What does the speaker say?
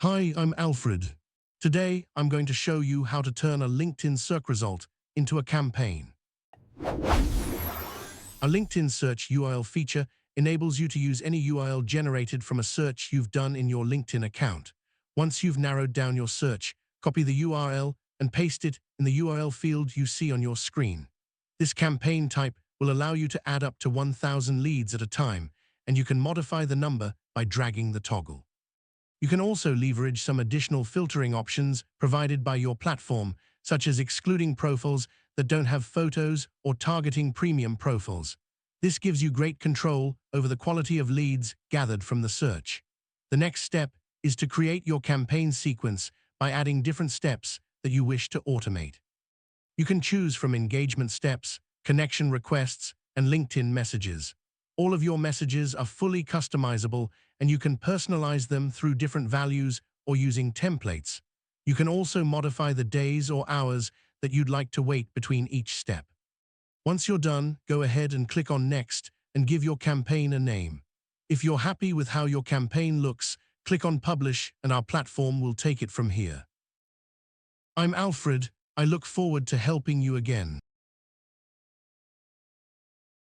Hi, I'm Alfred. Today, I'm going to show you how to turn a LinkedIn search result into a campaign. A LinkedIn search URL feature enables you to use any URL generated from a search you've done in your LinkedIn account. Once you've narrowed down your search, copy the URL and paste it in the URL field you see on your screen. This campaign type will allow you to add up to 1,000 leads at a time, and you can modify the number by dragging the toggle. You can also leverage some additional filtering options provided by your platform, such as excluding profiles that don't have photos or targeting premium profiles. This gives you great control over the quality of leads gathered from the search. The next step is to create your campaign sequence by adding different steps that you wish to automate. You can choose from engagement steps, connection requests, and LinkedIn messages. All of your messages are fully customizable, and you can personalize them through different values or using templates. You can also modify the days or hours that you'd like to wait between each step. Once you're done, go ahead and click on Next and give your campaign a name. If you're happy with how your campaign looks, click on Publish and our platform will take it from here. I'm Alfred. I look forward to helping you again.